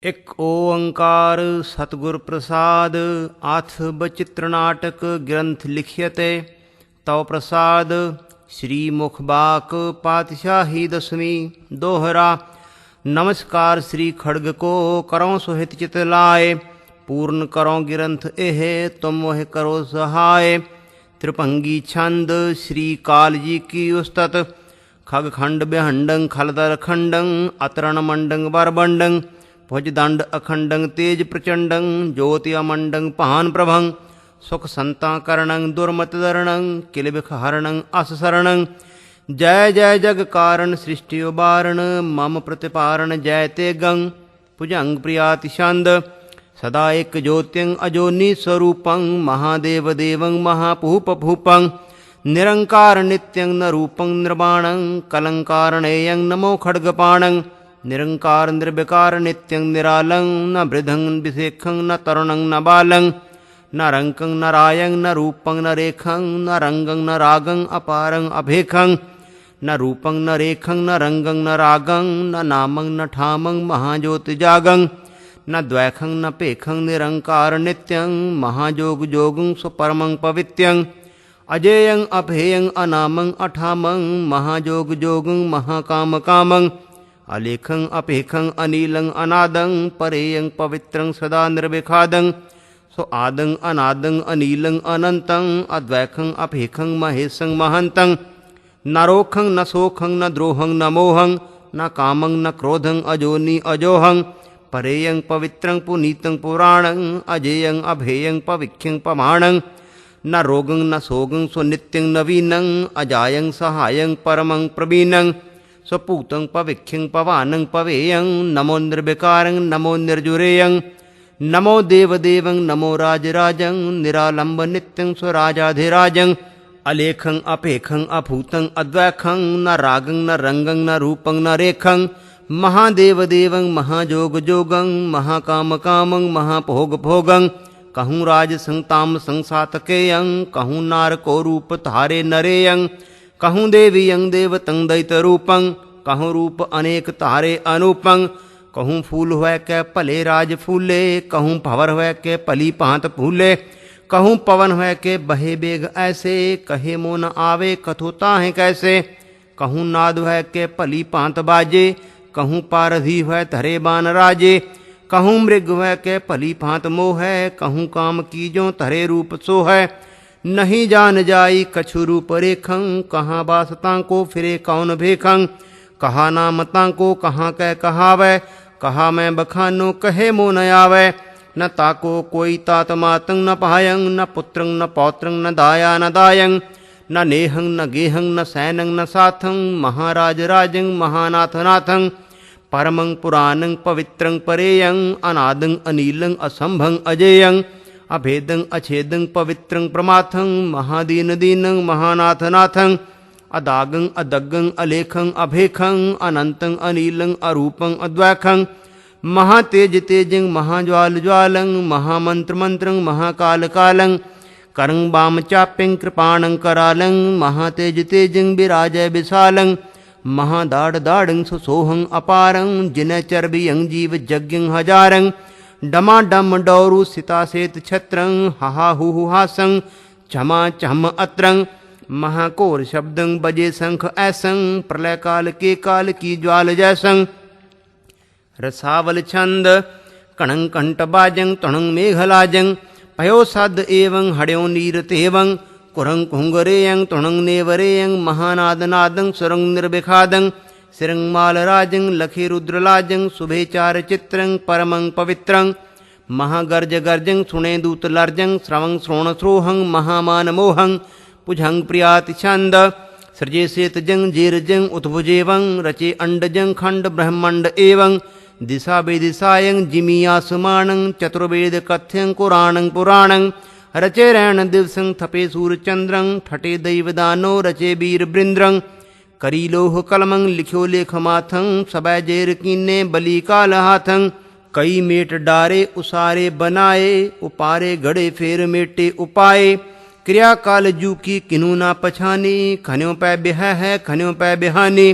ਇਕ ਓੰਕਾਰ ਸਤਿਗੁਰ ਪ੍ਰਸਾਦ। ਆਥ ਬਚਿਤ੍ਰ ਨਾਟਕ ਗ੍ਰੰਥ ਲਿਖਿਅਤੇ ਤਉ ਪ੍ਰਸਾਦ। ਸ੍ਰੀ ਮੁਖਬਾਕ ਪਾਤਸ਼ਾਹੀ ਦਸਵੀਂ ਦੋਹਰਾ। ਨਮਸਕਾਰ ਸ੍ਰੀ ਖੜਗ ਕੋ ਕਰਉ ਸੁਹਿਤ ਚਿਤ ਲਾਏ। ਪੂਰਨ ਕਰਉ ਗਿਰੰਥ ਇਹ ਤੁਮ ਮੋਹਿ ਕਰੋ ਸਹਾਏ। ਤ੍ਰਿਭੰਗੀ ਛੰਦ ਸ੍ਰੀ ਕਾਲ ਜੀ ਕੀ ਉਸਤਤ। ਖਗ ਖੰਡ ਬਿਹੰਡੰ ਖਲਦਰ ਖੰਡੰ ਅਤਰਣ ਮੰਡੰ ਬਰਬੰਡੰ। ਭੁਜ ਦੰਡ ਅਖੰਡੰ ਤੇਜ ਪ੍ਰਚੰਡੰ ਜੋਤਿ ਅਮੰਡੰ ਭਾਨ ਪ੍ਰਭੰ। ਸੁਖ ਸੰਤਾ ਕਰਣੰ ਦੁਰਮਤ ਦਰਣੰ ਕਿਲ ਬਿਖ ਹਰਣੰ ਅਸ ਸਰਣੰ। ਜੈ ਜੈ ਜਗ ਕਾਰਨ ਸ੍ਰਿਸ਼ਟਿ ਉਬਾਰਣ ਮਮ ਪ੍ਰਤਿਪਾਰਣ ਜੈ ਤੇਗੰ। ਭੁਜੰਗ ਪ੍ਰਿਆਤਿ ਛੰਦ ਸਦਾ ਏਕ ਜੋਤਿੰ ਅਜੋਨੀ ਸਰੂਪੰ। ਮਹਾਦੇਵ ਦੇਵੰ ਮਹਾਭੂਪ ਭੂਪੰ। ਨਿਰੰਕਾਰ ਨਿत्यੰ ਨ ਰੂਪੰ ਨਿਰਵਾਣੰ ਕਲੰਕਾਰਣੇਯੰ ਨਮੋ ਖੜਗਪਾਣੰ। ਨਿਰੰਕਾਰ ਨਿਰਵਿਕਾਰ ਨਿत्यੰ ਨਿਰਾਲੰ ਨ ਬ੍ਰਿਧੰ ਵਿਸੇਖੰ ਨ ਤਰੁਣੰ ਨ ਬਾਲੰ। ਨ ਰੰਕੰ ਨ ਰਾਯੰ ਨ ਰੂਪੰ ਨ ਰੇਖੰ ਨ ਰੰਗੰ ਨ ਰਾਗੰ ਅਪਾਰੰ ਅਭੇਖੰ। ਨ ਰੂਪੰ ਨ ਰੇਖੰ ਨ ਰੰਗੰ ਨ ਰਾਗੰ ਨ ਨਾਮੰ ਨ ਠਾਮੰ ਮਹਾਜੋਤਿ ਜਾਗੰ। ਨ ਦ્વੈਖੰ ਨ ਭੇਖੰ ਨਿਰੰਕਾਰ ਨਿत्यੰ ਮਹਾਜੋਗ ਜੋਗੰ ਸੁਪਰਮੰ ਪਵਿੱਤਯੰ। ਅਜੇਯੰ ਅਭੇਯੰ ਅਨਾਮੰ ਅਠਾਮੰ ਮਹਾਜੋਗ ਜੋਗੰ ਮਹਾਕਾਮ ਕਾਮੰ। ਅਲੇਖੰ ਅਭੇਖੰ ਅਨੀਲੰ ਅਨਾਦੰ ਪਰੇਯੰ ਪਵਿੱਤਰੰ ਸਦਾ ਨਿਰਵਿਖਾਦੰ। ਸੋ ਆਦੰ ਅਨਾਦੰ ਅਨੀਲੰ ਅਨੰਤੰ ਅਦ્વੈਖੰ ਅਭੇਖੰ ਮਹੇਸ਼ੰ ਮਹੰਤੰ। ਨ ਰੋਖੰ ਨ ਸੋਖੰ ਨ ਦ੍ਰੋਹੰ ਨ ਮੋਹੰ ਨ ਕਾਮੰ ਨ ਕ੍ਰੋਧੰ ਅਜੋਨੀ ਅਜੋਹੰ। ਪਰੇਯੰ ਪਵਿੱਤਰੰ ਪੁਨੀਤੰ ਪੁਰਾਣੰ ਅਜੇਯੰ ਅਭੇਯੰ ਭਵਿਖ్యం ਪਮਾਣੰ। ਨ ਰੋਗੰ ਨ ਸੋਗੰ ਸੋ ਨਿत्यੰ ਨਵੀਨੰ ਅਜਾਯੰ ਸਹਾਯੰ ਪਰਮੰ ਪ੍ਰਵੀਨੰ। ਸੋ ਭੂਤੰ ਭਵਿਖ్యం ਭਵਾਨੰ ਭਵੇਯੰ ਨਮੋ ਨਿਰਵਿਕਾਰੰ ਨਮੋ ਨਿਰਜੁਰੇਯੰ। ਨਮੋ ਦੇਵ ਦੇਵੰ ਨਮੋ ਰਾਜ ਰਾਜੰ ਨਿਰਾਲੰਬ ਨਿत्यੰ ਸੋ ਰਾਜਾਧਿਰਾਜੰ। ਅਲੇਖੰ ਅਭੇਖੰ ਅਭੂਤੰ ਅਦ્વੈਖੰ ਨ ਰਾਗੰ ਨ ਰੰਗੰ ਨ ਰੂਪੰ ਨ ਰੇਖੰ। ਮਹਾਦੇਵ ਦੇਵੰ ਮਹਾਜੋਗ ਜੋਗੰ ਮਹਾਕਾਮ ਕਾਮੰ ਮਹਾਭੋਗ ਭੋਗੰ। कहूँ राज संताम संसातकेयं कहूँ नार को रूप धारे नरेयं। कहूँ देवीयं देवतं दैतरूपं कहूँ रूप अनेक धारे अनूपं। कहूँ फूल हुए कै भले राज फूले कहूँ भंवर हुए के भली भांत फूले। कहूँ पवन हुए के बहे बेग ऐसे कहे मो न आवे कथो ताहें कैसे। कहूँ नाद हुए के भली भांत बाजे कहूँ पारधी हुए धरे बान राजे। कहूँ मृग है के भली भांत मोह है कहूँ काम कीजो धरे रूप सो है। नहीं जान जाई कछु रूप रेखं कहाँ बासतां को फिरे कौन भेखं। कहा नाम ताको कहाँ कह कहावै कहा मैं बखानो कहे मो न आवै। न ताको कोई तात मातं न पायं न पुत्रं न पौत्रं न दाया न दायं। न नेहं न गेहं न सैनं न साथं महाराज राजं महानाथ नाथं। परमं पुराणं पवित्रं परेयं अनादं अनीलं असंभं अजेयं। अभेदं अछेदं पवित्रं प्रमाथं महादीन दीनं महानाथ नाथं। अदागं अदग्गं अलेखं अभेखं अनंतं अनीलं अरूपं अद्वैखं। महातेज तेजं महाज्वाल ज्वालं महामंत्र मंत्रं महाकाल कालं। करं वाम चाप्यं कृपाणं करालं महातेज तेजं विराजय विशालं। महादाड़ दाड़ं सुसोहं अपारं जिनय चरबियं जीव यज्ञं हजारं। डमा डम डौरु सिता सेत छत्रं हाहा हुहु हासं झमा झम अत्रं। महाकोर शब्दं बजे शंख ऐसं प्रलय काल के काल की ज्वाल जैसं। रसावल छंद कणं कंठ बाजं तणं मेघलाजं। पयो सद एवं हड्यो नीर तेवं कुरं कुंगरेयं तुणं नेवरेयं महानादनादं सुरं निर्विखादं। सिरं मालराजं लखे रुद्रलाजं शुभेचार चित्रं परमं पवित्रं। महागर्ज गर्जं सुणे दूतलर्जं श्रवं श्रोण श्रोहं महामान मोहं। पुजंग प्रियाति छंद सृजे सेतजं जेरजं उत्भुजेवं रचे अंडजं खंड ब्रह्मंड एवं। दिशा बेदिशायं जिमी आसमानं चतुर्वेद कथ्यं कुराणं पुराणं। रचे रैण दिवसं थपे सूरचंद्रं ठटे दैवदानो रचे वीर बृंद्रं। करी लोह कलमं लिख्यो लेख माथं सबै जेर कीने बलि काल हाथं। कई मेट डारे उसारे बनाए उपारे गड़े फेर मेटे उपाए। क्रिया काल जू की किनु ना पछानी खन्यों पै बिह है खन्यों पै बिहानी।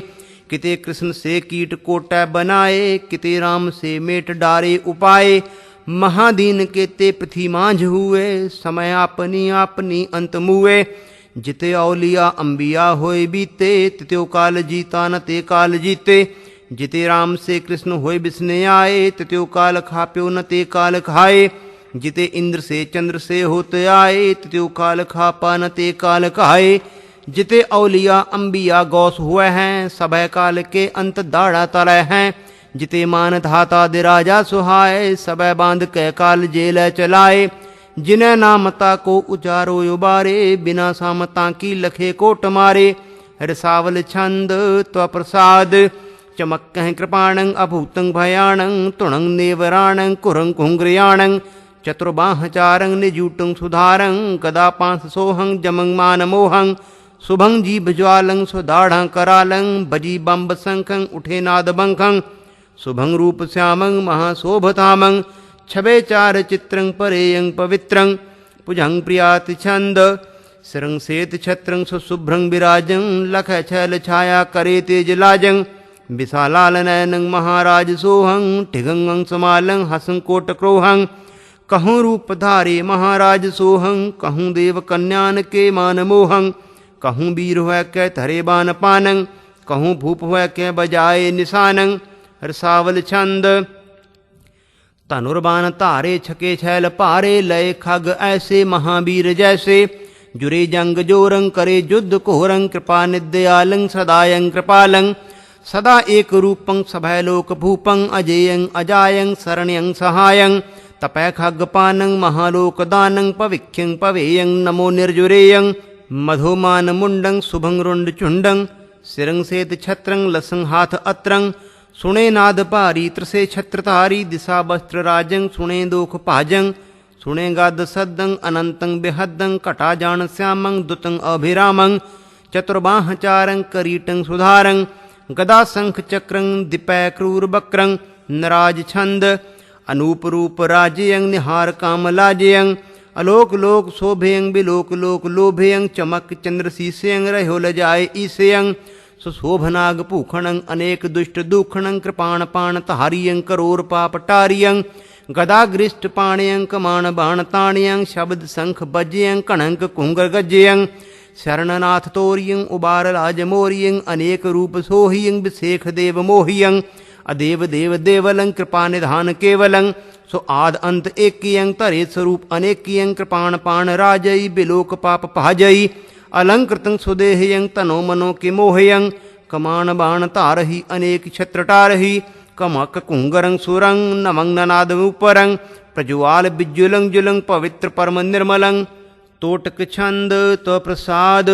किते कृष्ण से कीट कोटै बनाए, किते राम से मेट डारे उपाय। महादीन केते पृथ्वी मांझ हुए, समय आपनी आपनी अंत मुए। जिते औलिया अंबिया होए बीते, तित्यो काल जीता न ते काल जीते। जिते राम से कृष्ण होए बिसने आए, तित्यो काल खाप्यो न ते काल खाए। जिते इंद्र से चंद्र से होते आए, तित्यो काल खापा न ते काल खाए। जिते औलिया अंबिया गौस हुए हैं, सभय काल के अंत दाड़ा तलय हैं। जिते मान धाता दे राजा सुहाए, सबै बांध कै काल जेल चलाए। जिन्हें नामता को उचारो उबारे, बिना सामता की लखे कोट मारे। रसावल छंद त्वप्रसाद, चमक्कह कृपाणं अभूतं भयाणं। तुणं नेवराणं कुरं कुंग्रियाणं, चतुर्बाहचारं निजूटं सुधारं। गदा पांस सोहं जमं मानमोहं, शुभं जीभ ज्वालं सुदाढ़ं करालं। बजी बम्ब शंखं उठे नाद बंखं, शुभं रूप श्यामं महाशोभतामं। छबे चार चित्रं परेयं पवित्रं, पुजं प्रियाति छंद। सिरं श्वेत छत्रं सुशुभ्रं विराजं, लख छैल छाया करे तेज लाजं। विशालाल नयनं महाराज सोहं, टिगं अंशमालं हसं कोट क्रोहं। कहूँ रूप धारे महाराज सोहं, कहूँ देव कन्यान के मान मोहं। कहूँ वीर हुआ कै धरे बान पानंग, कहूँ भूप हुआ कै बजाए निशानंग। रसावल छंद तनुर्बान तारे छके छैल पारे, लय खग ऐसे महावीर जैसे। जुरे जंग जोरंग करे युद्ध कोहरंग, कृपा निदयालं सदायं कृपालं। सदा एक रूपं सभय लोक भूपं, अजेयं अजायं शरण्यं सहायं। तपै खग्गपानं महालोक दानं, पविख्यं पवेयं नमो निर्जुरेयं। मधुमान मुंडं शुभं रुंड चुंडं, सिरं सेत छत्रं लसं हाथ अत्रं। सुणे नाद पारी त्रसे छत्रधारी, दिशा वस्त्र राजं सुणे दोख पाजं। सुणे गाद सद्दं अनंतं बेहद्दं, कटा जान श्यामं दुतं अभिरामं। चतुर्बाहचारं करीटं सुधारं, गदा शंख चक्रं दिपै क्रूर बक्रं। नराज छंद अनूप रूप राजयं, निहार काम लाजयं। अलोक लोक शोभयं बिलोक लोक लोभयं, चमक चंद्र शीशयं रहो लजाए ईशयं। सुशोभनाग पूखणं अनेक दुष्ट दूखणं, कृपाण पाण तहारियं करोर पाप टारियं। गदाग्रिष्ट पाणयं कमान बाण ताणयं, शब्द शंख बजयं कणंक कुंगर गजयं। शरणनाथ तोरियं उबार लाज मोरियं, अनेक रूप सोहियं विशेख देव मोहियं। अदेव देव देवलं कृपा निधान केवलं, सो आद अंत एकियं तरे स्वरूप अनेकियं। कृपाण पाण राजई बिलोक पाप भाजई, अलंकृतं सुदेहयं तनो मनो के मोहयं। कमान बाण तारहि अनेक छत्र टारहि, कमक कुंगरं सुरं नमं ननाद उपरं। प्रज्वाल विज्जुलं जुलं पवित्र परम निर्मलं। तोटक छंद त्वप्रसाद,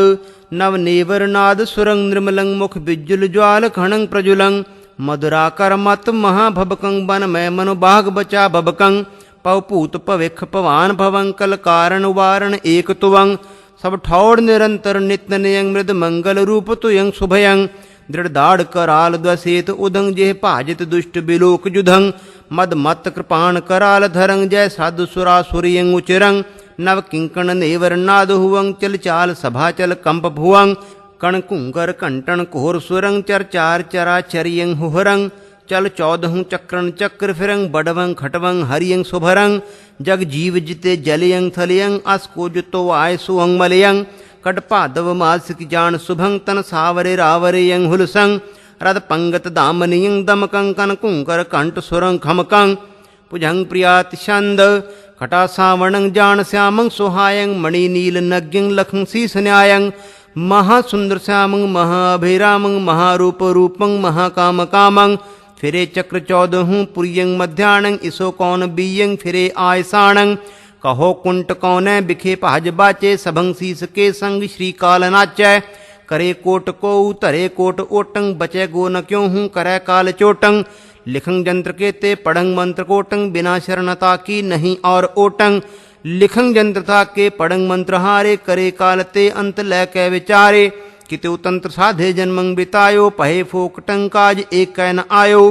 नवनेवर नाद सुरं निर्मलं। मुख विज्जुल ज्वाल खणं प्रजुलं, मधुरा करमत महाभबकं। बन मैं मनु बाघ बचा भबकं, पवपूत पविख पवान भवं। कल कारण वारण एक तुवं, सब ठौड़ निरंतर नित्य नयं। मृद मंगल रूप तुयं शुभयं, दृढ़ दाढ़ कराल द्वसेत उदंग। जेह भाजित दुष्ट बिलोक जुधंग, मद मत कृपाण कराल धरंग। जय साधु सुरासुरियं उचिरंग, नव किंकण नेवर नाद हुवं। चल चाल सभा चल कंप भुवं, कण कुंगर कंटन कोहर सुरंग। चर चार चरा चरियं हुहरंग, चल 14 चक्रन चक्र फिरंग। बडवं खटवं हरियं शुभरंग, जग जीव जिते जलयं थलयं। अस्को जुतो आय सुहंग मलयं, कट पादव मास की जान शुभंग। तन सावरे रावरे यं हुलसंग, रद पंगत दामनियं दमकं। कन कुंकर कंठ सुरंग खमकं, पुजंग प्रियाति छंद। कटा सावणं जान श्यामं सुहायं, मणि नील नग्यं लखं शीस न्यायं। महासुंदर श्यामं महाभिरामं, महारूप रूपं महाकाम कामं। फिरे चक्र 14 पुरियं मध्याणं, इसो कौन बीयं फिरे आयसाणं। कहो कुंट कौने बिखे पहज बाचे, सभंग शीस के संग श्री काल नाचै। करे कोट को तरे कोट ओटंग, बचे गो न क्यों हूँ करे काल चोटंग। लिखंग जंत्र के ते पढ़ंग मंत्र कोटंग, बिना शरणता की नहीं और ओटंग। लिखंग जंत्र था के पढ़ंग मंत्र हारे, करे काल ते अंत लै कै विचारे। किते तंत्र साधे जन्मंग बितायो, पहे फोकटंग काज एक कै न आयो।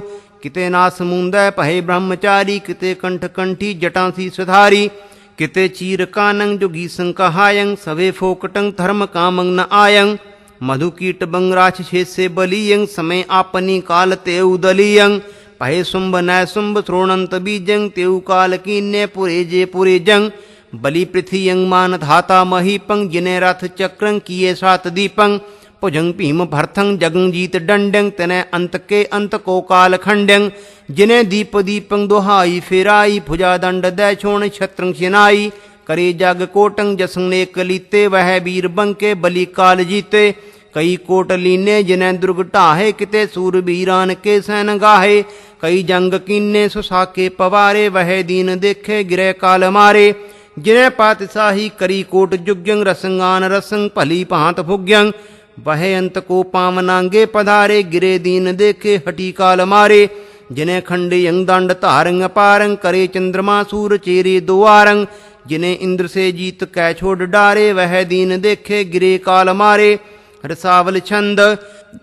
किते नास मुंदै पहे ब्रह्मचारी, किते कंठ कंठी जटासी सुधारी। किते चीर कानंग जोगी संकहायं, सवे फोकटंग धर्म कामंग न आयं। मधु कीट बंगराछ छेद से बलियं समय आपनी काल तेउ दलियं पहे शुंभ नय शुंभ श्रोणंत बीजं तेउ काल कीन्य पुरे जे पुरे जंग बलि पृथ्वी यंग मान धाता महीपंग जिने रथ चक्रं किए सात दीपं भुजंग भीम भरथंग जगं जीत दंडंग तने अंत के अंत को काल खंडंग जिने दीप दीपंग दोहाई फेराई भुजा दंड दै छोण छत्रंग सिनाई करे जग कोटंग जसंग ने कलीते वह वीर बंके बलि काल जीते कई कोट लीने जिने दुर्ग ढाहे किते सूर वीरान के सैन गाहे कई जंग कीने सुसाके पवारे वह दीन देखे गिरे काल मारे जिने पातशाही करी कोट जुग्यंग रसंगान रसंग भली भांत भुग्यंग वह अंत को पावनांगे पधारे गिरे दीन देखे हटी काल मारे जिने खंड यंग दंड तारंग पारंग करे चंद्रमा सूर चेरे दुआरंग जिने इंद्र से जीत कै छोड़ डारे वह दीन देखे गिरे काल मारे रसावल छंद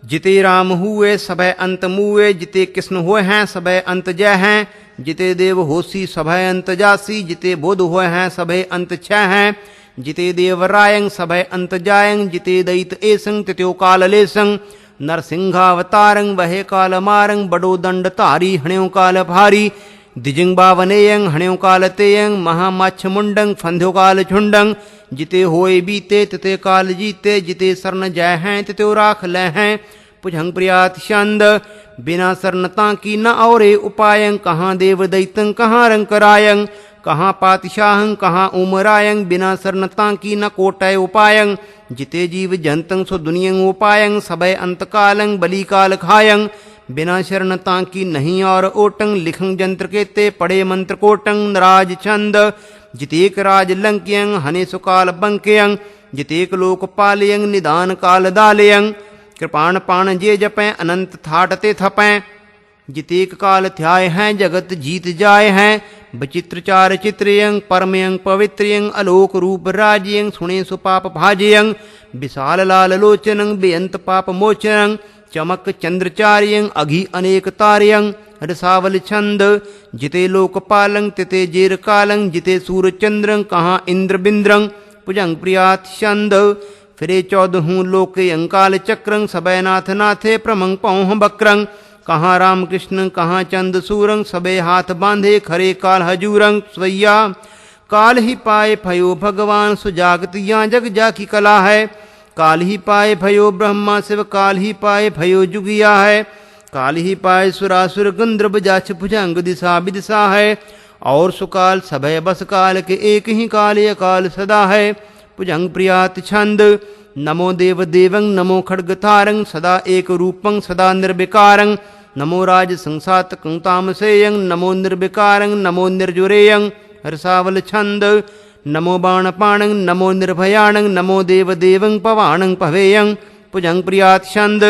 जिते राम हुए सभय अंत मुए जिते कृष्ण हुए हैं सभय अंत जय हैं जिते देव होसी सभय अंत जासी जिते बुध हुए हैं सभय अंत छह हैं जिते देवरायंग सभय अंत जायंग जिते दैत एसंग तित्यो काल लेसंग नरसिंहावतारंग वह काल मारंग बड़ो दंड तारी हण्यो काल भारी दिजिंग बावनेयंग हण्यो काल तेयंग महामाछ मुंडंग फंध्यो काल झुंडंग जिते होए बीते तिते काल जीते जिते शरण जय हैं तित्यो राख ले हैं पुजंग प्रियात छंद बिना शरणता की न औरे उपायं कहाँ देव दैतं कहाँ रंकरायं कहाँ पातशाहं कहाँ उमरायं बिना शरणता की न कोटय उपायं जिते जीव जंतं सो दुनियं उपायं सबय अंतकालं बलि काल खायं बिना शरणता की नहीं और ओटंग लिखं जंत्र के ते पड़े मंत्र कोटंग नराज छंद जितेक राज लंक्यं हने सुकाल बंक्यं जितेक लोक पालयं निदान काल दालयं कृपाण पाण जे जपैं अनंत थाटते थपैं जितेक काल ध्याय हैं जगत जीत जाय हैं बचित्र चार चित्रयं परमयं पवित्रयं अलोक रूप राज्यं सुने सुपाप भाजयं विशाल लाल लोचनं बेअंत पाप मोचनं चमक चंद्रचार्यं अघि अनेक तारयं रसावल छंद जिते लोकपालं तिते जेर कालं जिते सूर चंद्रं कहाँ इंद्र बिंद्रं पुजंग प्रियात छंद फिरे चौदहूँ लोके अंकाल चक्रं सबय नाथ नाथे प्रमंग पौह बक्रं कहाँ राम कृष्ण कहाँ चंद सूरंग सबे हाथ बांधे खरे काल हजूरंग स्वैया काल ही पाए भयो भगवान सुजागत या जग जाकी कला है काल ही पाए भयो ब्रह्मा शिव काल ही पाए भयो जुगिया है काल ही पाए सुरासुर गंधर्व जाछ भुजंग दिशा विदिशा है और सुकाल सभय बस काल के एक ही काल अकाल सदा है भुजंग प्रियात छंद नमो देव देवं नमो खड्ग तारंग सदा एक रूपं सदा निर्विकारं नमो राज संसात कंतामसेयं नमो निर्विकारं नमो निर्जुरेयं रसावल छंद नमो बाणपाणं नमो निर्भयाणं नमो देव देवं पवाणं पवेयं भुजंग प्रियात छंद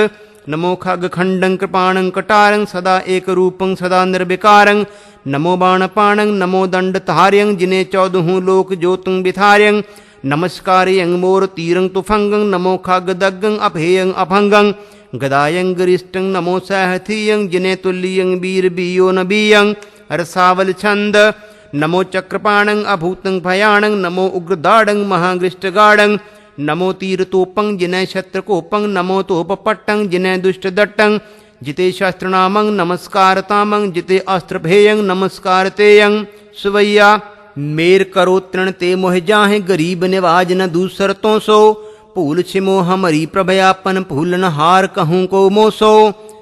नमो खग खंडं कृपाणं कटारं सदा एक रूपं सदा निर्विकारं नमो बाणपाणं नमो दंड तार्यं जिने चौदहूँ लोक ज्योतं बिथार्यं नमस्कार्यं मोर तीरं तुफंगं नमो खग दग्गं अभेयं अभंगं गदायं गरिष्ठं नमो सहथीयं जिने तुल्यं वीर बीयो नबीयं रसावल छंद नमो चक्रपाणं अभूतं भयाणं नमो उग्रदाडं महागृष्टगाडं नमो तीरतोपं जिने शत्रकोपं नमो तोपपट्टं जिने दुष्टदट्टं जिते शस्त्रनामं नमस्कारतामं जिते अस्त्रभेयं नमस्कारतेयं सुवैया मेर करो तृण ते मोह जाहे गरीब निवाज न दूसर तो सो भूल छिमो हमरी प्रभयापन भूलन हार कहूँ को मोसो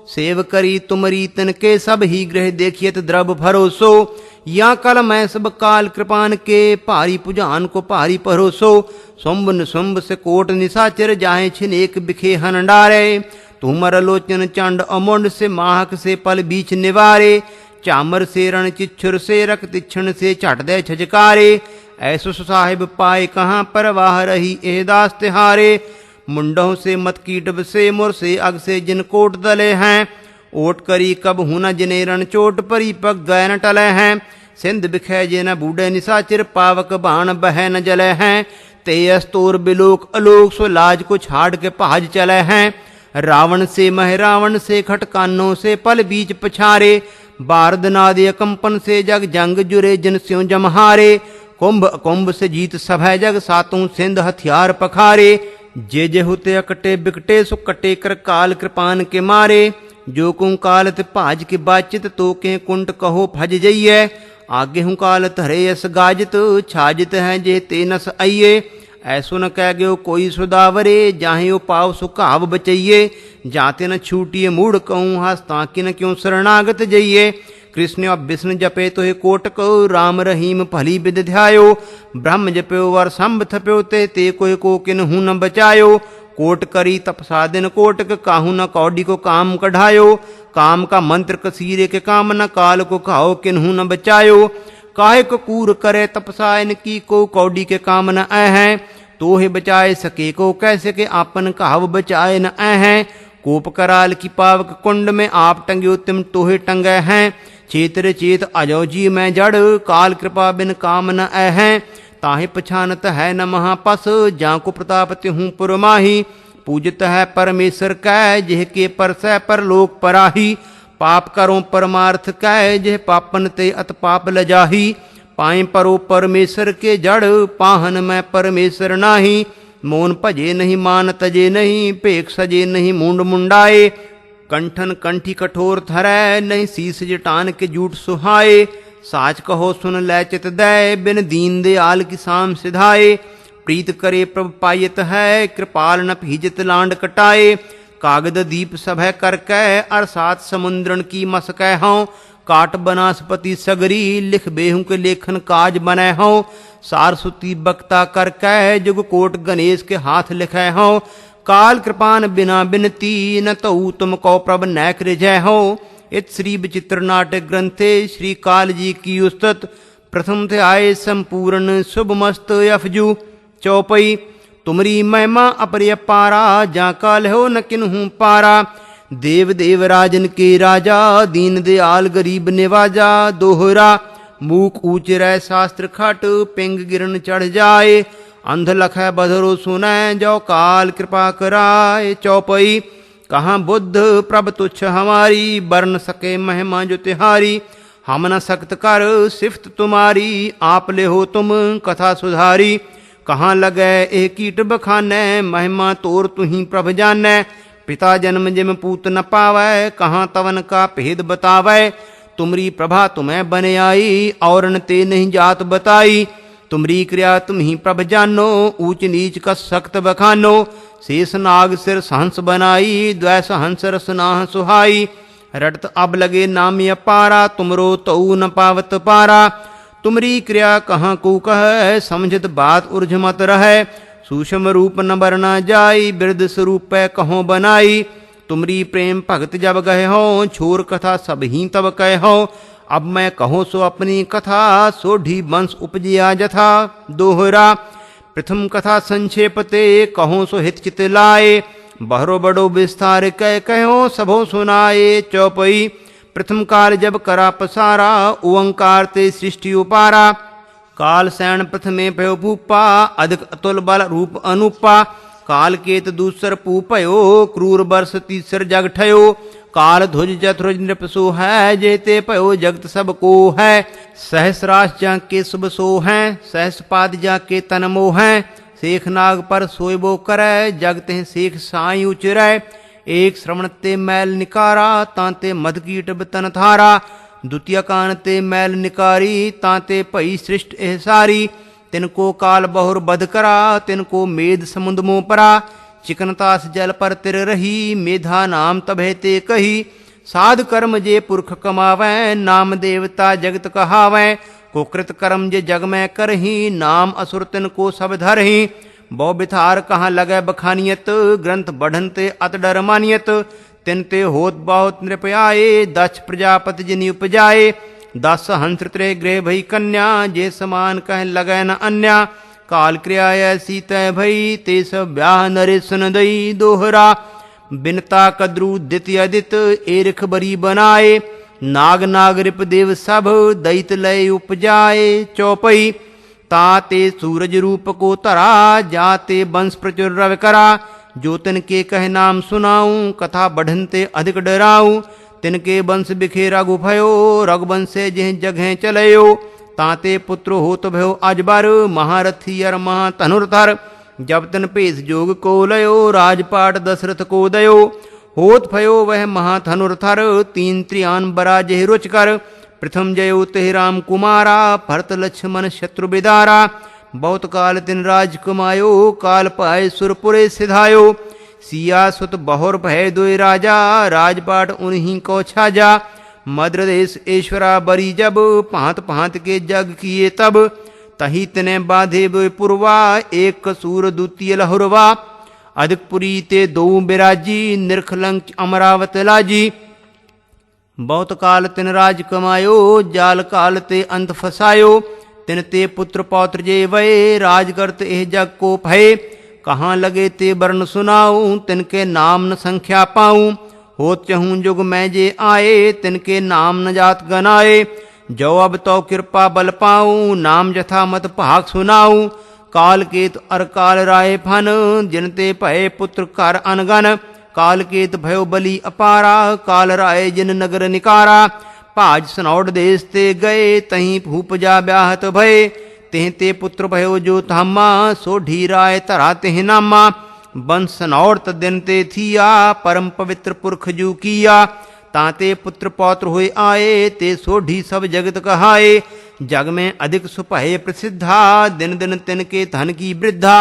सेव करी तुमरी तन के सब ही ग्रह देखियत द्रव भरोसो या कल मैं सब काल कृपान के भारी पुजान को भारी परोसो सुम्ब निसुम्ब से कोट निशाचर जाहे छिनेक बिखे हनडारे तुमर लोचन चंड अमुंड से माहक से पल बीच निवारे चामर से रण चिच्छुर से रक तिक्षण से छट दे छजकारे ऐसो साहिब पाए कहाँ परवाह रही एहदास तिहारे मुंडों से मत कीटब से मुर से अग से जिन कोट दले हैं ओट करी कब हुना जिने रण चोट परी पग गए न टले हैं सिंध बिखे जे न बूढ़े निशाचिर पावक बाण बह न जले हैं तेयस तोर बिलोक अलोक सो लाज को छाड़ के भाज चले हैं रावण से मह रावण से खटकानों से पल बीच पछारे बारद नादय कंपन से जग जंग जुरे जिन स्यों जमहारे कुंभ कुंभ से जीत सभय जग सातों सिंध हथियार पखारे जे जे होते अकटे बिकटे सो कटे कर काल कृपान के मारे। जो कुं कालत भाज के बाचित तो के कुंट कहो भज जइये। आगे हूँ कालत हरे यस गाजित छाजित हैं जे ते नस आइये। ऐसो न कह गयो कोई सुदावरे जाहे ओ पाव सुखाव बचइये। जाते न छूटिए मूढ़ कहूँ हस ताकि न क्यों शरणागत जइये। कृष्ण अब विष्णु जपे तो हे कोटक राम रहीम भली विद ध्यायो। ब्रह्म जप्यो वर संभ थप्यो ते कोई को किन्हू न बचायो। कोट करी तपसा दिन कोटक काहू न कौडी को काम कढ़ायो। काम का मंत्र कसीरे के काम न काल को खाओ किन्हू न बचायो। काहे को कूर करे तपसा इनकी को कौडी के काम न हैं। तो हे बचाए सके को कैसे के आपन कहाव बचाए न हैं। कोप कराल की पावक कुंड में आप टंग्यो तिम तोहे टंगे हैं। चेतर चेत अजो जी मैं जड़ काल कृपा बिन काम न हैं। ताहि पछानत है न महापस जाको प्रताप तिहूँ पुरमाही। पूजत है परमेश्वर कै जिह के परसै परलोक पराही। पाप करो परमार्थ कै जिह पापन ते अत पाप लजाही। पाए परो परमेश्वर के जड़ पाहन में परमेश्वर नाही। मोन भजे नहीं मान तजे नहीं भेख सजे नहीं मूंड मुंडाए। कंठन कंठी कठोर थरै नहीं शीस जटान के जूट सुहाए। साच कहो सुन लै चित दै बिन दीन दयाल की साम सिधाए। प्रीत करे प्रभ पायत है कृपाल न भीजत लांड कटाए। कागद दीप सभय करकै अरसात समुद्रन की मस कहूँ। काट बनास्पति सगरी लिख बेहूँ के लेखन काज बनै हूँ। सारस्वती बक्ता करकै जुग कोट गणेश के हाथ लिखै हूँ। काल कृपान बिना बिनती न तऊ तुम कौ प्रभ नैक रिझै हो। इत श्री विचित्र नाटक ग्रंथे श्री काल जी की उस्तत प्रथम थे आए संपूर्ण शुभ मस्त अफजू। चौपई तुमरी महिमा अपरिय पारा जा काल हो न किन्हूँ पारा। देव देव राजन के राजा दीन दयाल गरीब निवाजा। दोहरा मूक ऊंच रह शास्त्र खट पिंग गिरन चढ़ जाए। अंध लख बधरो सुनै जो काल कृपा कराए। चौपई कहाँ बुद्ध प्रभ तुच्छ हमारी बरन सके महिमा जो तिहारी। हम न सख्त कर सिफ्त तुम्हारी आप ले हो तुम कथा सुधारी। कहाँ लगे ए कीट बखाने महिमा तोर तुही प्रभ जानै। पिता जन्म जिम पूत न पावै कहाँ तवन का भेद बतावै। तुमरी प्रभा तुम्हें बन आई और न ते नहीं जात बताई। तुमरी क्रिया तुम ही प्रभ जानो ऊंच नीच का सख्त बखानो। शेष नाग सिर सहंस बनाई द्वैस हंस रसनाह सुहाई। रटत अब लगे नाम अपारा तुमरो तऊ न पावत पारा। तुमरी क्रिया कहाँ को कह समझत बात उर्झ मत रहे। सूक्ष्म रूप न बरना जाई बिरद स्वरूप कहो बनाई। तुमरी प्रेम भगत जब गए हो छोर कथा सब ही तब कहे हो। अब मैं कहो सो अपनी कथा सोढ़ी वंश उपजिया जथा। दोहरा प्रथम कथा संक्षेप ते कहो सो हित चित लाए। बहरो बड़ो विस्तार कह कहो सबो सुनाए। चौपई प्रथम काल जब करा पसारा ओंकार ते सृष्टि उपारा। काल सैन प्रथमे भयो भूपा अधिक अतुल बल रूप अनुपा। काल केत दूसर पू भयो क्रूर वर्ष तीसर जग ठयो। काल ध्वज चतुर्ज नृप सो है जेते भयो जगत सब को है। सहस्राश जाके शुभ सो हैं सहस्पाद जाके तन मोह हैं। शेख नाग पर सोयबो करे जगते शेख साई उचरै। एक श्रवण ते मैल निकारा तांते मध कीट बतन थारा। द्वितीय कान ते मैल निकारी तांते भई सृष्ट एहसारी। तिनको काल बहुर बध करा तिनको मेद समुंद मोह परा। चिकनतास जल पर तिर रही मेधा नाम तभे ते कही। साध कर्म जे पुरख कमावै नाम देवता जगत कहावै। कुकृत कर्म जे जग में करही नाम असुर तिन को सब धरही। बहु बिथार कहाँ लगे बखानियत ग्रंथ बढ़नते अत डर मानियत। तिनते होत बहुत नृपयाए दक्ष प्रजापति जिनि उपजाए। 10 हंस त्रे गृह भई कन्या जे समान कह लगे न अन्या। काल क्रिया ऐसी तय भई ते सब ब्याह नरेश न दई। दोहरा बिनता कद्रु द्वितीय अदित एरिख बरी बनाए। नाग नाग रिप देव सब दैत लय उपजाए। चौपई ताते सूरज रूप को तरा जाते वंश प्रचुर रव करा। जो तिनके कह नाम सुनाऊं कथा बढ़नते अधिक डराऊं। तिनके वंश बिखेरा गुफयो रघुवंशे जिह जगह चलयो। ताते पुत्र होत भयो अजबर महारथी अर महातनुर्धर। जब तन भेष जोग को लयो, राजपाट दशरथ को दयो। होत भयो वह महाधनुर्धर, तीन त्रियान बरा जेह रुच कर। प्रथम जयो तेह राम कुमारा, भरत लक्ष्मण शत्रु बिदारा। बहुत काल तिन राज कमायो, काल पाए सुरपुरे सिधायो। सिया सुत बहुर भय दोय राजा, राजपाट उन्हीं को छाजा। मद्र देश ऐश्वरा बरी जब, भांत भांत के जग किए तब। तही तने बाधे वे पुरवा, एक कसूर द्वितीय लहुरवा। अधिकपुरी ते दो बिराजी, निरखलंक अमरावत लाजी। बहुत काल तिन राज कमायो, जाल काल ते अंत फसायो। तिन ते पुत्र पौत्र जे वये, राजगर्त एह जग को भय। कहाँ लगे ते वर्ण सुनाऊं, तिनके नाम न संख्या पाऊं। होत चहूँ जुग मैं जे आए, तिनके नाम न जात गनाए। जो अब तो कृपा बल पाऊं, नाम जथा मत भाग सुनाऊं। काल केत अर काल राय फन, जिनते भय पुत्र कर अनगन। काल केत भयो बलि अपारा, काल राय जिन नगर निकारा। भाज सनौड देश ते गए, तहीं भूप जा ब्याहत भय। तेह ते पुत्र भयो जो धामा, सोढ़ी राय धरा तेह नामा। वंश सनौर तदिन ते थिया, परम पवित्र पुरख जू किया। ताते पुत्र पौत्र हुए आए, ते सोढ़ी सब जगत कहाए। जग में अधिक सुपहे प्रसिद्धा, दिन दिन तिनके धन की वृद्धा।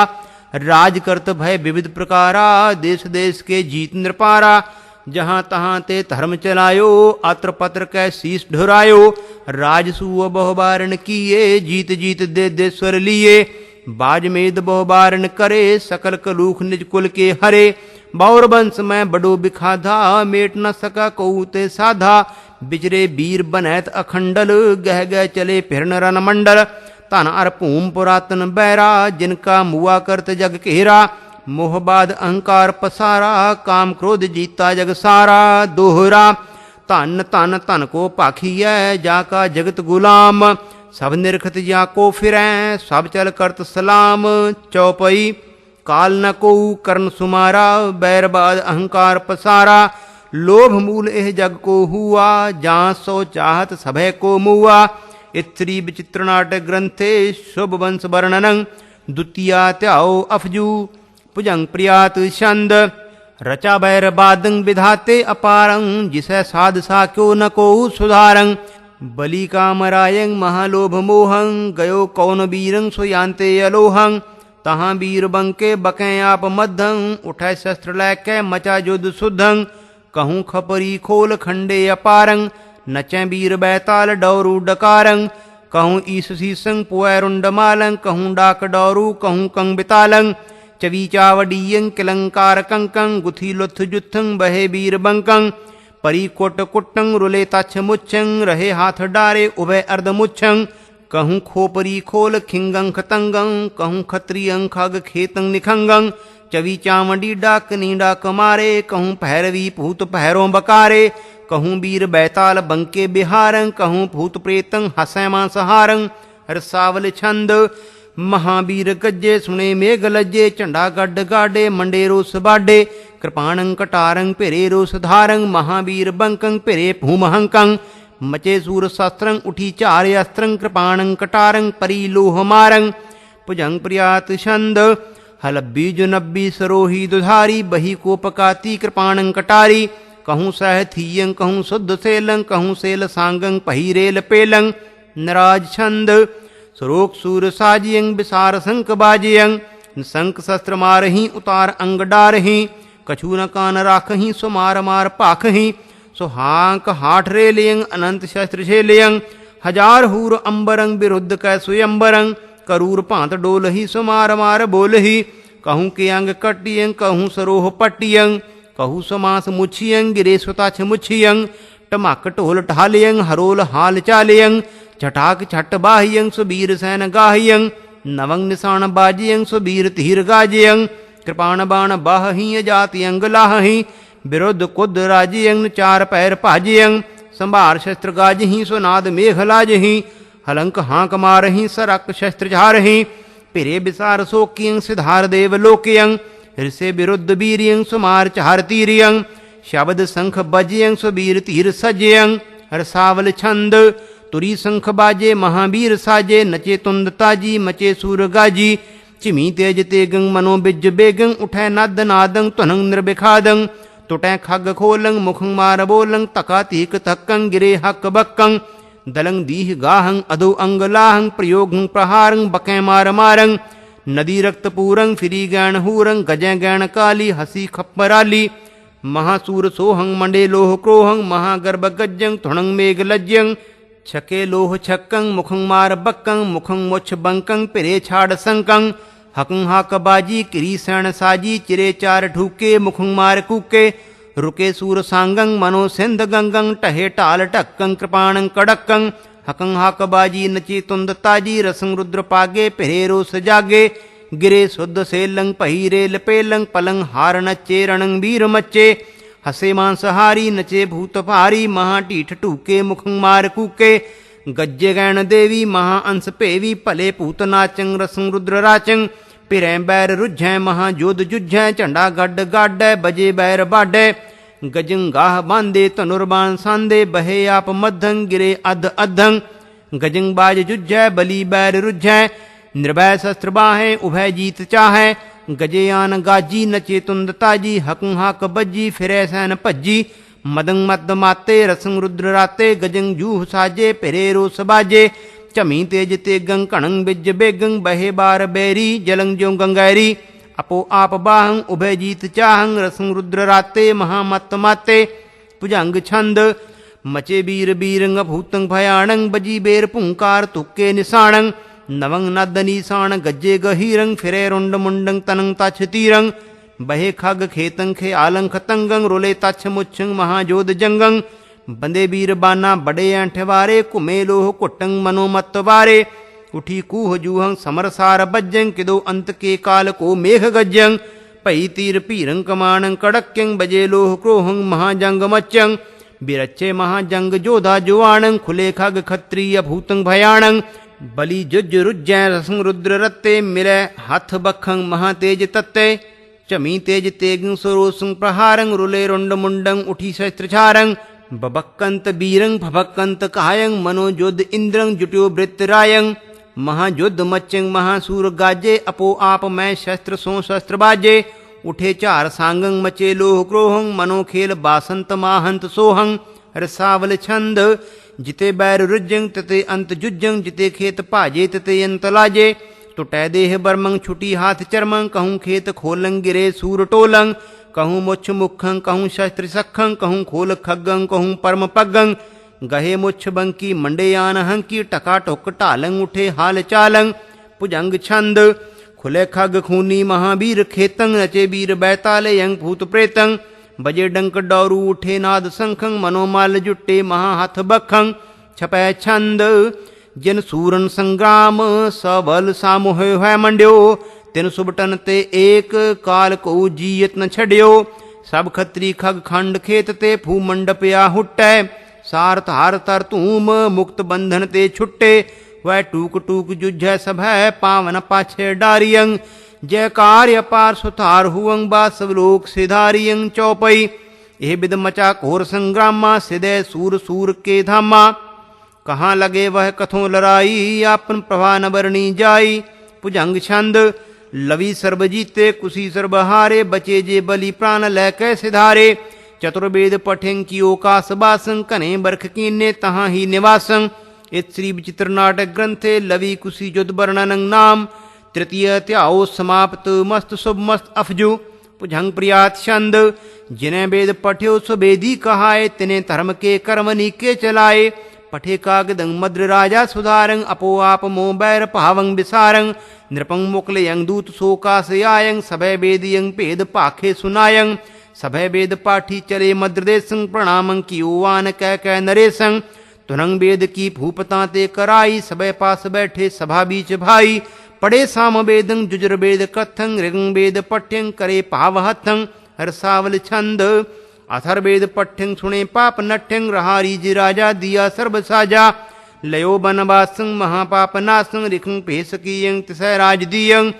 राज करत भय विविध प्रकारा, देश देश के जीत नृपारा। जहाँ तहाँ ते धर्म चलायो, अत्र पत्र कै शीश ढुरायो। राजसूय बहुबारण किए, जीत जीत दे देश्वर लिए। बाजमेद बहुबारण करे, सकल कलूख निज कुल के हरे। बौर वंश में बड़ो बिखाधा, मेट न सका कऊ ते साधा। बिचरे वीर बनैत अखंडल, गह गह चले फिरन रन मंडल। धन अर भूम पुरातन बैरा, जिनका मुआ करत जग घेरा। मोहबाद अहंकार पसारा, काम क्रोध जीता जग सारा। दोहरा धन धन धन को पाखियै, जाका जगत गुलाम। सब निरखत या को फिरै, सब चल करत सलाम। चौपई काल न को कर्ण सुमारा, बैरबाद अहंकार पसारा। लोभ मूल एह जग को हुआ, जहाँ सो चाहत सभय को मुआ। इत्री विचित्र नाटक ग्रंथे, शुभ वंश वर्णनं। द्वितीया त्याओ अफजू, भुजंग प्रियात छंद। रचा बैरबादं विधाते अपारं, जिसे साध साक्यो न को सुधारं। बलि कामरायं महालोभ मोहं, गयो कौन वीरं सुयांते अलोहं। तहाँ वीर बंके बकें आप मध्यं, उठै शस्त्र लैके मचा युद्ध शुद्धं। कहूँ खपरी खोल खंडे अपारं, नचै वीर बैताल डौरू डकारं। कहूँ ईश शीसं पुऐ रुंडमालं, कहूँ डाक डौरू कहूँ कंग बितालं। चवी चावडीयं किलंकार कंकं, गुथी लुथ जुत्थं बहे वीर बंकं। परी कोट कुट्टं रुले तच्छ मुच्छं, रहे हाथ डारे उभय अर्ध मुच्छं। कहूँ खोपरी खोल खिंगं खतंगं, कहूँ खत्रियं खग खेतं निखंगं। चवी चावडी डाकनी डाक मारे, कहूँ भैरवी भूत भैरों बकारे। कहूँ वीर बैताल बंके बिहारं, कहूँ भूत प्रेतं हसै मांसहारं। रसावल छंद। महावीर गज्जे सुने मेघ लज्जे, झंडा गड्ड गाडे मंडेरो सबाडे। कृपाणं कटारं पिरे रोस धारं, महावीर बंकं पिरे भूमहंकं। मचे सूर शस्त्रं उठी चार अस्त्रं, कृपाणं कटारं परिलोह मारं। भुजंग प्रियात छंद। हल बीज नब्बी सरोही दुधारी, बही को पकाती कृपाणं कटारी। कहूँ सह थीयं कहूँ शुद्ध सेलं, कहूँ सेल सांगं पहिरेल पेलं। नराज छंद। सुरोक सूर साजियं विसार शंख बाजियं, शंख शस्त्र मारही उतार अंग डारही। कछु न कान राखही सो मार मार पाखही। सो हांक हाठ रेलियं अनंत शस्त्र झेलियं। हजार हूर अंबरंग विरुद्ध कै सुयंबरंग, करूर भांत डोलही सो मार मार बोलही। कहूँ के अंग कटियं कहूँ सरोह पट्टियं, कहूँ समास मुछियं गिरे सुताछ मुछियं। टमक ढोल ढालियं हरोल हाल चालियं, छटाक छट बाहियं सुबीर सैन गाहियं। नवंग निशान बाजियं सुबीर तीर गाजियं। कृपाण बाण बाहि जाति अंग लाहि, विरुद्ध कुद राजियं चार पैर भाजियं। संभार शस्त्र गाजहि सुनाद मेघ लाजहि, हलंक हांक मारहि सरक शस्त्र झारहि। पिरे विसार सोकियं सिधार देव लोकियं, ऋषे विरुद्ध वीरियं सुमार चार तीरियं। शब्द शंख बजियं सुबीर तीर सजयं। रसावल छंद। तुरी शंख बाजे महावीर साजे, नचे तुंद ताजी मचे सूर गाजी। चिमी तेज तेगं मनो बिज बेगं उठै नद नादं त्वनं निर्विखादं टुटै खग खोलं मुखं मार बोलं तका तीक तक्कं गिरे हक बक्कं दलं दीह गाहं अधो अंगलाहं प्रयोगं प्रहारं बकै मार मारं नदी रक्त पूरं फिरी गैण हूरं गजै गैण काली हसी खप्पराली महासूर सोहं मंडे लोह क्रोहं महागर्भ गज्जं थुणं मेघ लज्जं छके लोह छक्कं मुखं मार बक्कं मुखं मुछ बंकं पिरे छाड़ संकं हकं हाक बाजी किरी सैण साजी चिरे चार ढूके मुखं मार कूके रुके सूर सांगं मनो सिंध गंगं टहे टाल टक्कं कृपाणं कड़क्कं हकं हाक बाजी नची तुंद ताजी रसं रुद्र पागे पिरे रोस जागे गिरे शुद्ध सेलंग पहिरे लपेलंग पलंग हार नचे रणंग वीर मच्चे हसे मांसहारी नचे भूत भारी महाटीठ टूके मुखं मार कूके गज्जे गैण देवी महाअंस पेवी भले पूत नाचंग रसं रुद्र राचंग पिरै बैर रुझै महाजोध जुझै झंडा गड्ड गाडै बजे बैर बाडै गजं गाह बांधे तनुर्बाण सांदे बहे आप मध्यं गिरे अध अधं गजं बाज जुझै बली बैर रुझै निर्भय शस्त्र बाहें उभय जीत चाहै गजेयान गाजी नचे तुंद ताजी हकं हाक बज्जी फिरै सैन भज्जी मदं मद माते रसं रुद्र राते गजं जूह साजे पिरे रोस बाजे झमी तेज तेगं कणं बिज बेगं बहे बार बैरी जलं ज्यों गंगैरी अपो आप बाहं उभय जीत चाहं रसं रुद्र राते महामत्त माते भुजंग छंद मचे बीर बीरंग भूतं भयाणं बजी बेर पुंकार तुक्के निशाणं नवं नद निशाण गज्जे गहीरं फिरे रुंड मुंडं तनं तछ तीरं बहे खग खेतं खे आलं खतंगं रोले तछ मुच्छं महाजोध जंगं बंदे बीर बाना बड़े ऐंठवारे कुमे लोह कुटं मनोमत वारे उठी कूह जूहं समरसार बज्जं किदो अंत के काल को मेघ गज्जं पई तीर पीरं कमाणं कड़क्यं बजे लोह क्रोहं महाजंग मच्चं बिरच्चे महाजंग जोधा जुवाणं खुले खग खत्रिय भूतं भयाणं बलि जुज रुज्जै रसं रुद्र रत्ते मिलै हथ बखं महातेज तत्ते झमी तेज तेगं सरोसं प्रहारं रुले रुंड मुंडं उठी शस्त्र छारं बबक्कंत बीरं भभक्कंत कायं मनोजुद्ध इंद्रं जुट्यो वृत्तरायं महायुद्ध मच्चंग महासूर गाजे अपो आप मैं शस्त्र सो शस्त्र बाजे उठे चार सांगं मचे लोह क्रोहं मनो खेल बासंत माहंत सोहं रसावल छंद जिते बैर रुज्जं तते अंत जुज्जं जिते खेत भाजे तते अंत लाजे टुटै देह बर्मं छुटी हाथ चरमं कहूँ खेत खोलं गिरे सूर टोलं कहूँ मुच्छ मुखं कहूँ शस्त्र सखं कहूँ खोल खग्गं कहूँ परम पग्गं गहे मुच्छ बंकी मंडेयान हंकी टका टुक टालंग उठे हाल चालंग भुजंग छंद खुले खग खूनी महावीर खेतंग नचे बीर बैताले यंग भूत प्रेतंग बजे डंक डौरू उठे नाद संखं मनोमाल जुट्टे महाहथ बखं छपै छंद जिन सूरन संग्राम सबल सामोह है मंड्यो तिन सुबटन ते एक काल को जीयत न छड्यो सब खत्री खग खंड खेत ते फू मंडपया हुट्टै सार तार तर तूम मुक्त बंधन ते छुट्टे वह टूक टूक जुझै सभै पावन पाछे डारियं जय कार्य पार सुथार हुवं बासवलोक सिधारियं चौपई एह बिद मचा घोर संग्रामा सिदय सूर सूर के धामा कहाँ लगे वह कथों लड़ाई आपन प्रभा न बरनी जाई भुजंग छंद लवी सर्ब जीते कुशी सर्ब हारे बचे जे बलि प्राण लै कैसे धारे चतुर्वेद पठें कियो कास बासं कने बरख कीने तहाँ ही निवासं इत श्री विचित्र नाटक ग्रंथे लवी कुशी युद्ध वर्णनं नाम तृतीय त्याओ समाप्त मस्त शुभ मस्त अफजु भुजंग प्रियात छंद जिन्हें वेद पठ्यो सुवेदी कहाए तिने धर्म के कर्म नीके चलाए पठे कागदं मद्र राजा सुधारं अपो आप मो बैर पावं विसारं नृपं मुक्ल यंग दूत शोकाशयायं सभय वेदियं पेद पाखे सुनायं सभय वेद पाठी चले मद्रदेशं प्रणामं कियोवान कह कह नरेशं तुरंग वेद की भूपता ते कराई सभय पास बैठे सभा बीच भाई पढ़े साम वेदं जुजर वेद कथं ऋगं वेद पठ्यं करे पावहथं हरसावल छंद अथर्वेद पठ्यं सुने पाप नठ्यं रहारीज राजा दिया सर्व साजा लयो बनवासं महापाप नासं रिखं पेशकीयं तिसै राज दियं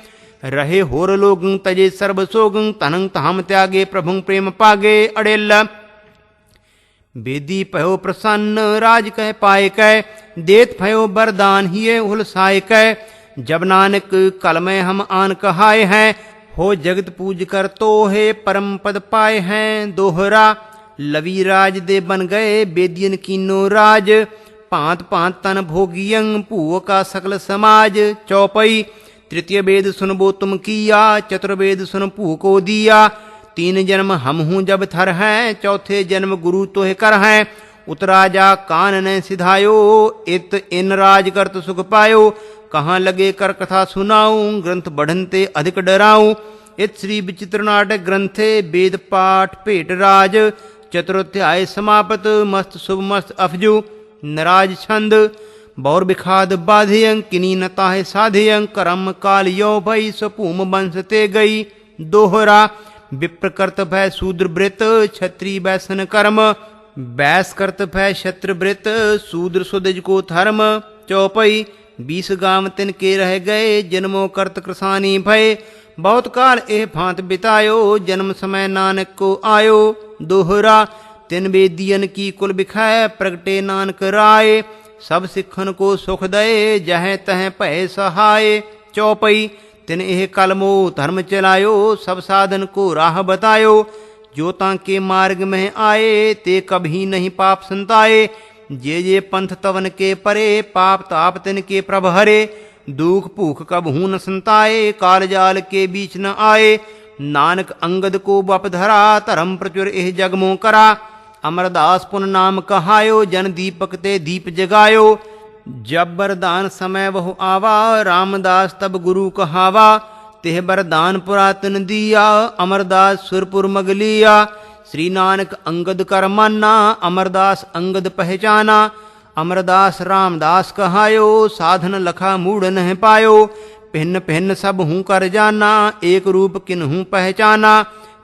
रहे होर लोगं तजे सर्व सोगं तनं ताम त्यागे प्रभुं प्रेम पागे अड़ेल्ला बेदी पयो प्रसन्न राज कह पाए कै देत भयो बरदान हिये हुलसाए कै जब नानक कल में हम आन कहाए हैं, हो जगत पूज कर तो है परम पद पाए हैं। दोहरा लवी राज दे बन गए बेदियन कीनो राज, भांत भांत तन भोगियं भूव का सकल समाज। चौपई तृतीय वेद सुनबो तुम किया, चतुर्वेद सुन भू को दिया। तीन जन्म हम हूँ जब थर हैं, चौथे जन्म गुरु तोह कर हैं। उतराजा कान ने सिधायो, इत इन राज करत सुख पायो। कहाँ लगे कर कथा सुनाऊं, ग्रंथ बढ़नते अधिक डराऊं। इत श्री विचित्र नाटक ग्रंथे वेद पाठ भेट राज। चतुर्थ्याय समापत मस्त शुभ मस्त अफजु। नराज छंद बौर बिखाद बाधियं, किनी नताहे साधियं। करम काल यो भई सपूम वंश ते गई। दोहरा विप्रकृत भय शूद्र वृत, क्षत्रिय बैसन कर्म। बैस करत भय क्षत्र वृत, शूद्र सुदज को धर्म। चौपई 20 गांव तिन के रह गए, जन्मों करत कृसानी भय। बहुत काल एह भांत बितायो, जन्म समय नानक को आयो। दोहरा तिन बेदियन की कुल बिखाए, प्रगटे नानक राय। सब सिखन को सुख दए, जह तह भय सहाय। चौपई तिन एह कलमो धर्म चलायो, सब साधन को राह बतायो। जोता के मार्ग में आए, ते कभी नहीं पाप संताए। जे पंथ तवन के परे, पाप ताप तिन के प्रभ हरे। दुख भूख कब हूँ न संताए, काल जाल के बीच न आए। नानक अंगद को बप धरा, धर्म प्रचुर एह जगमो करा। अमरदास पुन नाम कहायो, जन दीपक ते दीप जगायो। जब वरदान समय बहु आवा, रामदास तब गुरु कहावा। तेह वरदान पुरातन दिया, अमरदास सुरपुर मगलिया। श्री नानक अंगद कर माना, अमरदास अंगद पहचाना। अमरदास रामदास कहायो, साधन लखा मूढ़ नह पायो। भिन्न भिन्न सब हूँ कर जाना, एक रूप किन्हूँ पहचाना।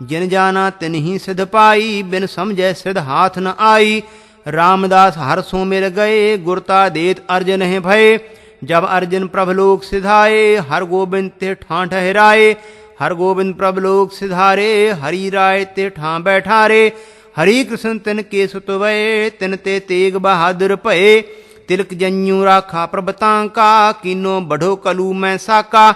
जिन जाना तिन ही सिद्ध पाई, बिन समझे सिद्ध हाथ न आई। रामदास हर्षों मिल गए, गुरता देत अर्जन है भय। जब अर्जन प्रभलोक सिधाए, हर गोविंद ते ठां ठहराए। हर गोविंद प्रभलोक सिधारे, हरि राय ते ठां बैठारे। हरि कृष्ण तिन के सुतवय, तिन ते तेग बहादुर भय। तिलक जन्यू राखा प्रभतांका, कीनो बढ़ो कलू मैं साका।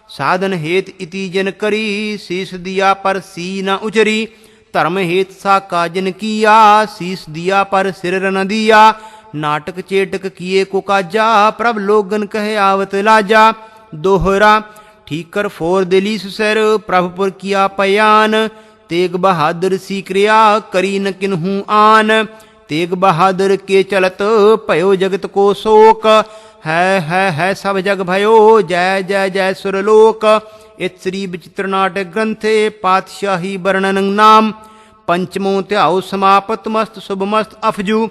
साधन हेत इति जन करी, शीस दिया पर सी न उचरी। धर्म हेत साका जिन किया, शीस दिया पर सिर न दिया। नाटक चेटक किए को काजा, प्रभ लोगन कहे आवत लाजा। दोहरा ठीक कर फोर दिली सुसर, प्रभुपुर किया पयान। तेग बहादुर सी क्रिया, करी न किन्हूँ आन। तेग बहादुर के चलत, भयो जगत को शोक। है सब जग भयो, जय जय जय सुरलोक। इत श्री विचित्र नाटक ग्रंथे पातशाही वर्णन नाम। पंचमो त्याओ समापत मस्त शुभ मस्त अफजू।